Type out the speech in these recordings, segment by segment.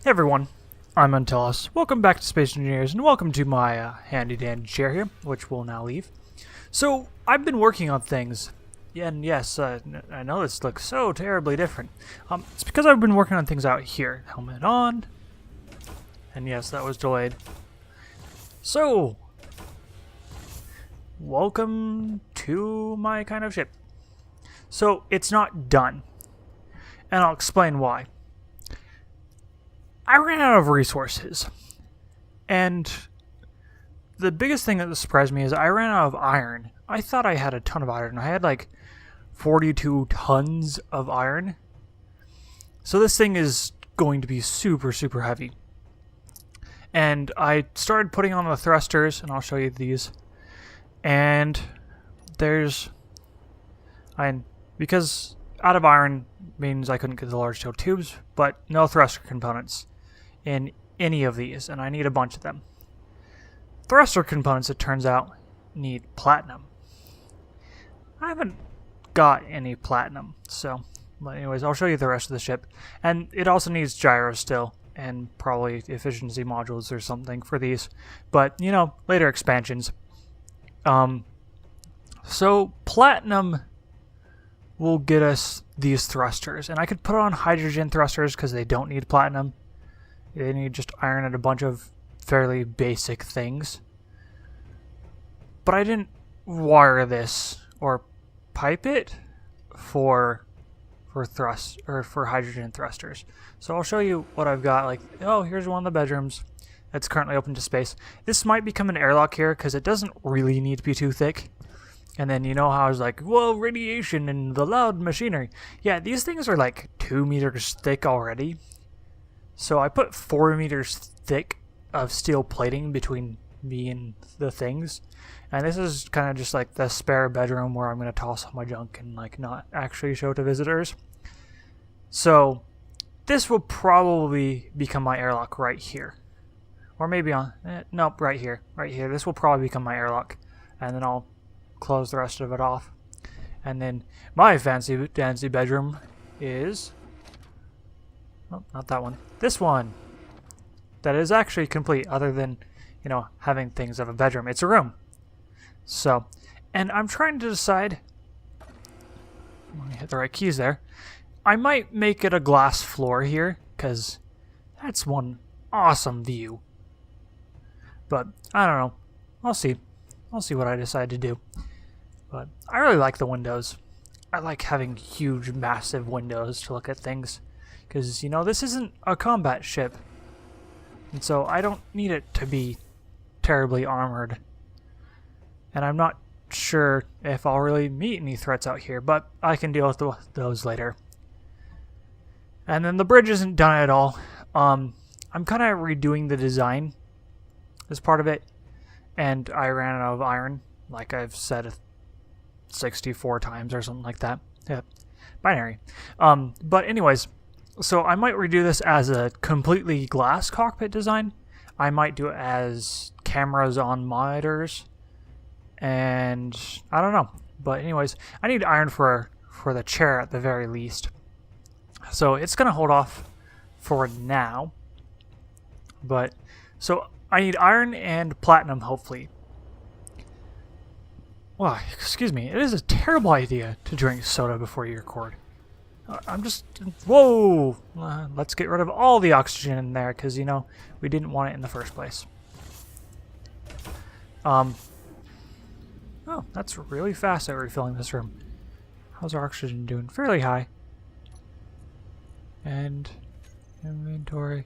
Hey everyone, I'm Antalous. Welcome back to Space Engineers, and welcome to my handy dandy chair here, which we'll now leave. So, I've been working on things, and yes, I know this looks so terribly different. It's because I've been working on things out here. Helmet on, and yes, that was delayed. So, welcome to my kind of ship. So, it's not done, and I'll explain why. I ran out of resources, and the biggest thing that surprised me is I ran out of iron. I thought I had a ton of iron. I had like 42 tons of iron. So this thing is going to be super, super heavy. And I started putting on the thrusters, and I'll show you these. And because out of iron means I couldn't get the large steel tubes, but no thruster components in any of these, and I need a bunch of them. Thruster components, it turns out, need platinum. I haven't got any platinum, but anyways, I'll show you the rest of the ship. And it also needs gyros still, and probably efficiency modules or something for these, but, you know, later expansions. So platinum will get us these thrusters, and I could put on hydrogen thrusters because they don't need platinum. They need just iron and a bunch of fairly basic things. But I didn't wire this or pipe it for hydrogen thrusters. So I'll show you what I've got. Like, oh, here's one of the bedrooms that's currently open to space. This might become an airlock here because it doesn't really need to be too thick. And then you know how I was like, whoa, radiation and the loud machinery. Yeah, these things are like 2 meters thick already. So I put 4 meters thick of steel plating between me and the things. And this is kind of just like the spare bedroom where I'm going to toss all my junk and like not actually show to visitors. So this will probably become my airlock right here. Or maybe nope, right here. Right here. This will probably become my airlock. And then I'll close the rest of it off. And then my fancy dancy bedroom is... oh, not that one. This one. That is actually complete, other than, you know, having things of a bedroom. It's a room. So, and I'm trying to decide... let me hit the right keys there. I might make it a glass floor here, because that's one awesome view. But, I don't know. I'll see. I'll see what I decide to do. But I really like the windows. I like having huge, massive windows to look at things. Because, you know, this isn't a combat ship. And so I don't need it to be terribly armored. And I'm not sure if I'll really meet any threats out here, but I can deal with those later. And then the bridge isn't done at all. I'm kind of redoing the design as part of it. And I ran out of iron, like I've said 64 times or something like that. Yeah, binary. But anyways, so I might redo this as a completely glass cockpit design. I might do it as cameras on monitors. And I don't know. But anyways, I need iron for the chair at the very least. So it's going to hold off for now. But, so I need iron and platinum, hopefully. Well, excuse me, it is a terrible idea to drink soda before you record. I'm just... whoa! Let's get rid of all the oxygen in there, because, you know, we didn't want it in the first place. Oh, that's really fast at refilling this room. How's our oxygen doing? Fairly high. And... inventory.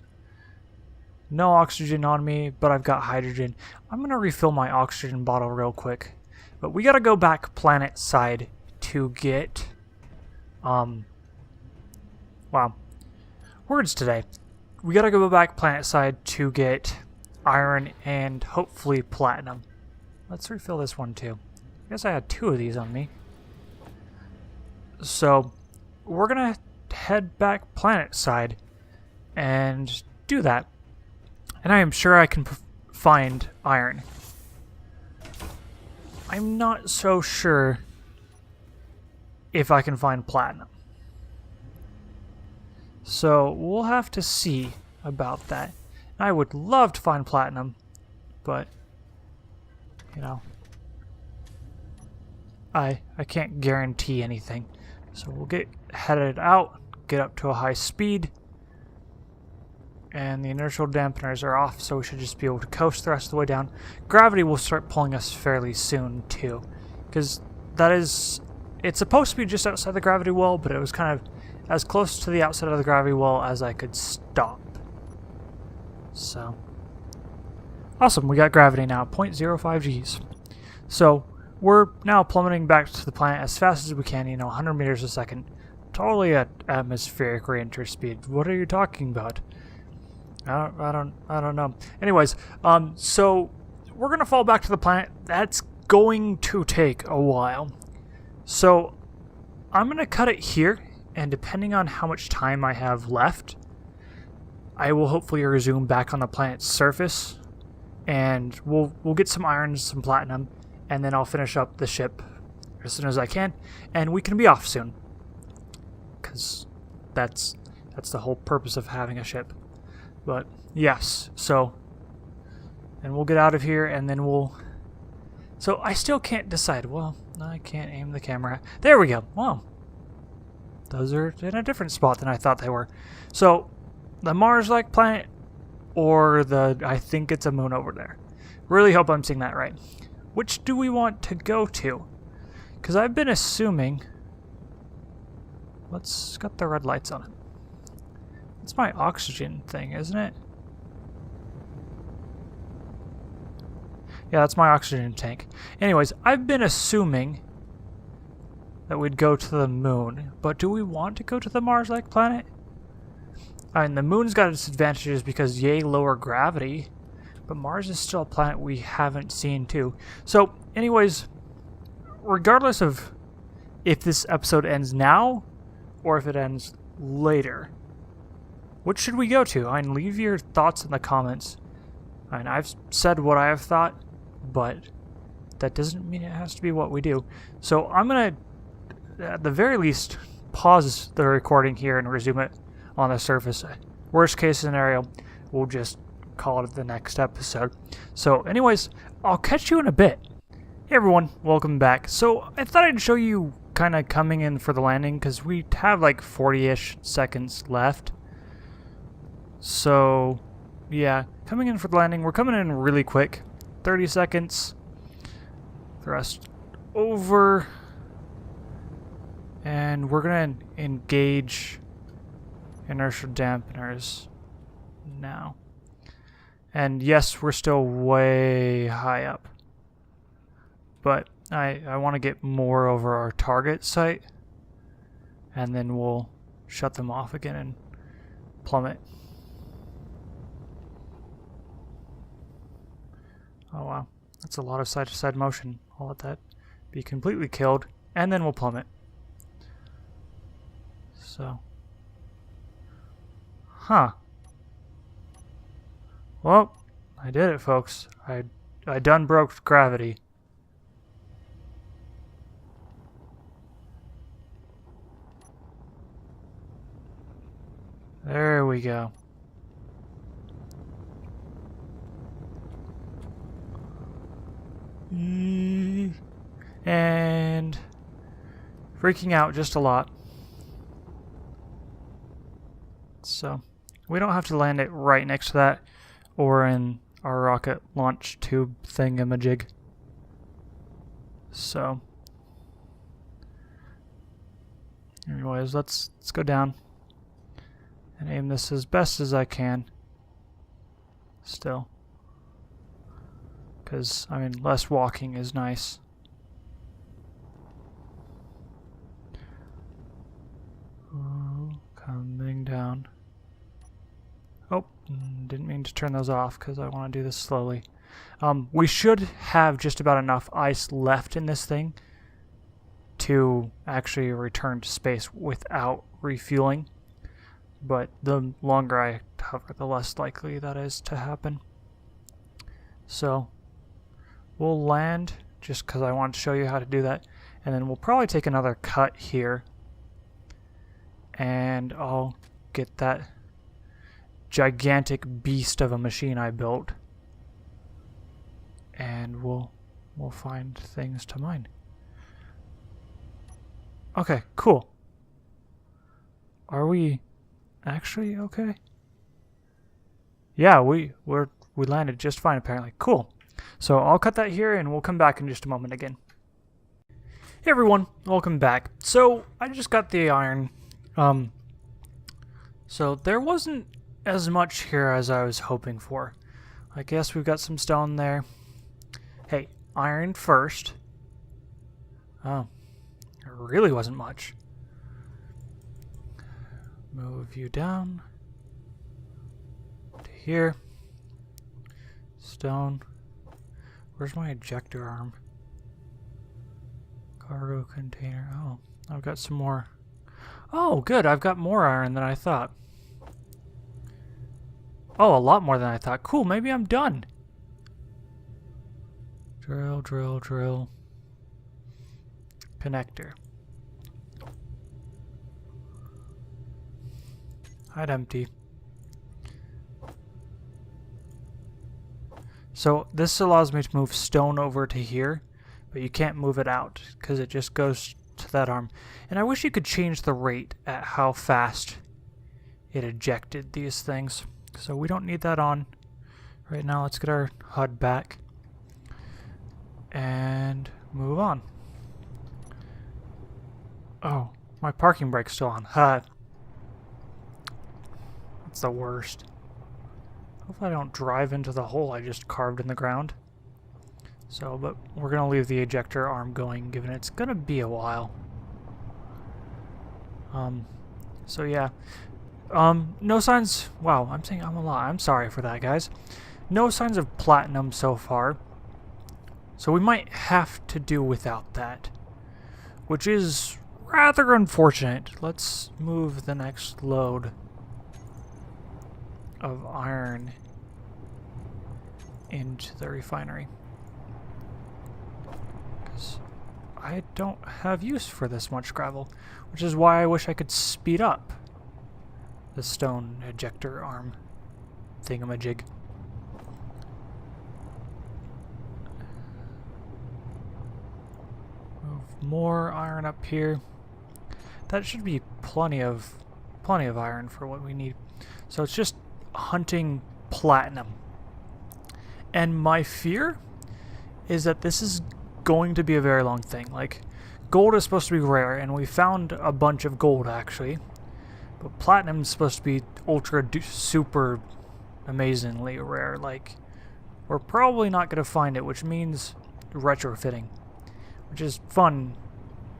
No oxygen on me, but I've got hydrogen. I'm going to refill my oxygen bottle real quick. But we got to go back planet side to get... wow. Words today. We got to go back planet side to get iron and hopefully platinum. Let's refill this one too. I guess I had 2 of these on me. So, we're going to head back planet side and do that. And I am sure I can find iron. I'm not so sure if I can find platinum. So we'll have to see. about that. I would love to find platinum, but, you know, I can't guarantee anything. So we'll get headed out, get up to a high speed, and the inertial dampeners are off, so we should just be able to coast the rest of the way down. Gravity will start pulling us fairly soon, too, because it's supposed to be just outside the gravity well, but it was kind of as close to the outside of the gravity well as I could stop. So, awesome, we got gravity now, 0.05 Gs. So, we're now plummeting back to the planet as fast as we can, 100 meters a second. Totally at atmospheric re-entry speed. What are you talking about? I don't know. Anyways, so we're gonna fall back to the planet. That's going to take a while. So I'm gonna cut it here, and depending on how much time I have left, I will hopefully resume back on the planet's surface, and we'll get some iron, some platinum, and then I'll finish up the ship as soon as I can, and we can be off soon. Because that's the whole purpose of having a ship. But yes, so, and we'll get out of here, and then we'll. So I still can't decide. Well, I can't aim the camera. There we go. Wow, those are in a different spot than I thought they were. So the Mars-like planet, or I think it's a moon over there. Really hope I'm seeing that right. Which do we want to go to? Because I've been assuming. It's got the red lights on it. It's my oxygen thing, isn't it? Yeah, that's my oxygen tank. Anyways, I've been assuming that we'd go to the moon, but do we want to go to the Mars-like planet? I mean, the moon's got its advantages because yay, lower gravity, but Mars is still a planet we haven't seen too. So, anyways, regardless of if this episode ends now or if it ends later, what should we go to? I mean, leave your thoughts in the comments. I mean, I've said what I have thought, but that doesn't mean it has to be what we do. So I'm going to, at the very least, pause the recording here and resume it on the surface. Worst case scenario, we'll just call it the next episode. So anyways, I'll catch you in a bit. Hey everyone, welcome back. So I thought I'd show you kind of coming in for the landing because we have like 40-ish seconds left. So, yeah, coming in for the landing. We're coming in really quick. 30 seconds. Thrust over. And we're going to engage inertial dampeners now. And yes, we're still way high up. But I want to get more over our target site. And then we'll shut them off again and plummet. Oh wow, that's a lot of side-to-side motion. I'll let that be completely killed, and then we'll plummet. So. Huh. Well, I did it, folks. I done broke gravity. There we go. And freaking out just a lot. So we don't have to land it right next to that or in our rocket launch tube thingamajig. So anyways, let's go down and aim this as best as I can still. Because, I mean, less walking is nice. Ooh, coming down. Oh, didn't mean to turn those off because I want to do this slowly. We should have just about enough ice left in this thing to actually return to space without refueling. But the longer I hover, the less likely that is to happen. So we'll land just because I wanted to show you how to do that. And then we'll probably take another cut here. And I'll get that gigantic beast of a machine I built. And we'll find things to mine. Okay, cool. Are we actually okay? Yeah, we landed just fine apparently. Cool. So I'll cut that here and we'll come back in just a moment again. Hey everyone, welcome back. So I just got the iron. So there wasn't as much here as I was hoping for. I guess we've got some stone there. Hey, iron first. Oh, there really wasn't much. Move you down to here. Stone. Where's my ejector arm? Cargo container. Oh, I've got some more. Oh, good. I've got more iron than I thought. Oh, a lot more than I thought. Cool. Maybe I'm done. Drill, drill, drill. Connector. Hide empty. So this allows me to move stone over to here, but you can't move it out because it just goes to that arm. And I wish you could change the rate at how fast it ejected these things. So we don't need that on right now. Let's get our HUD back and move on. Oh, my parking brake's still on. That's the worst. Hopefully I don't drive into the hole I just carved in the ground. So, but we're going to leave the ejector arm going, given it's going to be a while. So yeah. No signs... Wow, I'm saying I'm a lot. I'm sorry for that, guys. No signs of platinum so far. So we might have to do without that. Which is rather unfortunate. Let's move the next load of iron into the refinery. Because I don't have use for this much gravel, which is why I wish I could speed up the stone ejector arm thingamajig. Move more iron up here. That should be plenty of iron for what we need. So it's just hunting platinum. And my fear is that this is going to be a very long thing. Like, gold is supposed to be rare, and we found a bunch of gold actually. But platinum is supposed to be super amazingly rare. Like, we're probably not going to find it, which means retrofitting, which is fun.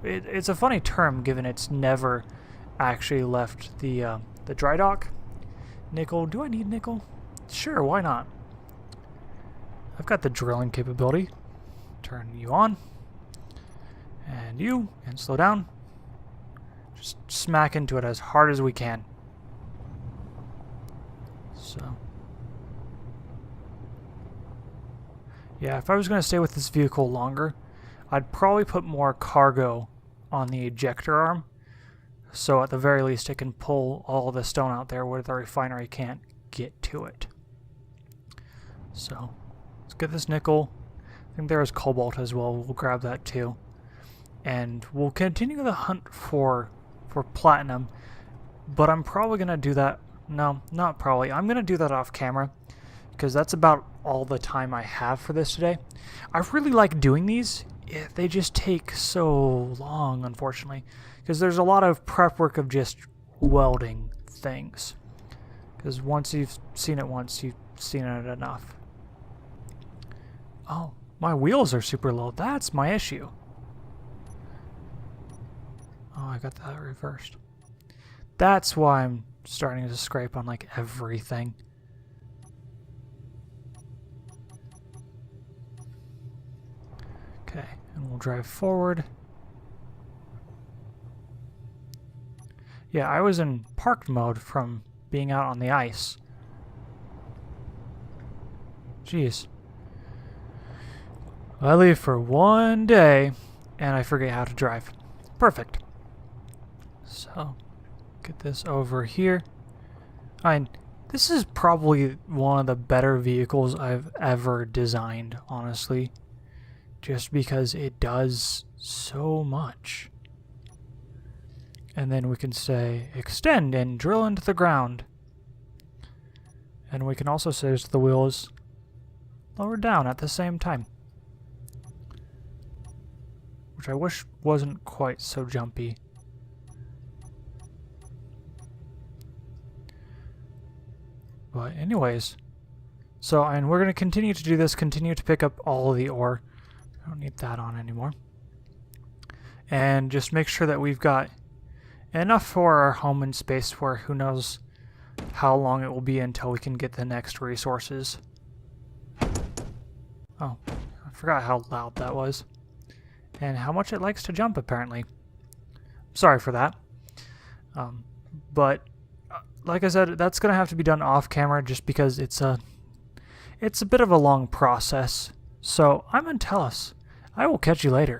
It's a funny term given it's never actually left the dry dock. Nickel. Do I need nickel? Sure, why not? I've got the drilling capability. Turn you on. And you. And slow down. Just smack into it as hard as we can. So. Yeah, if I was going to stay with this vehicle longer, I'd probably put more cargo on the ejector arm. So at the very least it can pull all the stone out there where the refinery can't get to it. So let's get this nickel. I think there is cobalt as well. We'll grab that too. And we'll continue the hunt for platinum. But I'm probably going to do that. No, not probably. I'm going to do that off camera, because that's about all the time I have for this today. I really like doing these. They just take so long, unfortunately, because there's a lot of prep work of just welding things. Because once you've seen it once, you've seen it enough. Oh, my wheels are super low. That's my issue. Oh, I got that reversed. That's why I'm starting to scrape on like everything. Okay, and we'll drive forward. Yeah, I was in parked mode from being out on the ice. Jeez. I leave for one day, and I forget how to drive. Perfect. So, get this over here. And This is probably one of the better vehicles I've ever designed, honestly. Just because it does so much. And then we can say extend and drill into the ground. And we can also say to the wheels lower down at the same time. Which I wish wasn't quite so jumpy. But anyways, and we're going to continue to do this, continue to pick up all of the ore. I don't need that on anymore. And just make sure that we've got enough for our home in space where who knows how long it will be until we can get the next resources. Oh, I forgot how loud that was. And how much it likes to jump, apparently. Sorry for that. But like I said, that's going to have to be done off camera just because it's a bit of a long process. So I'm Antalous. I will catch you later.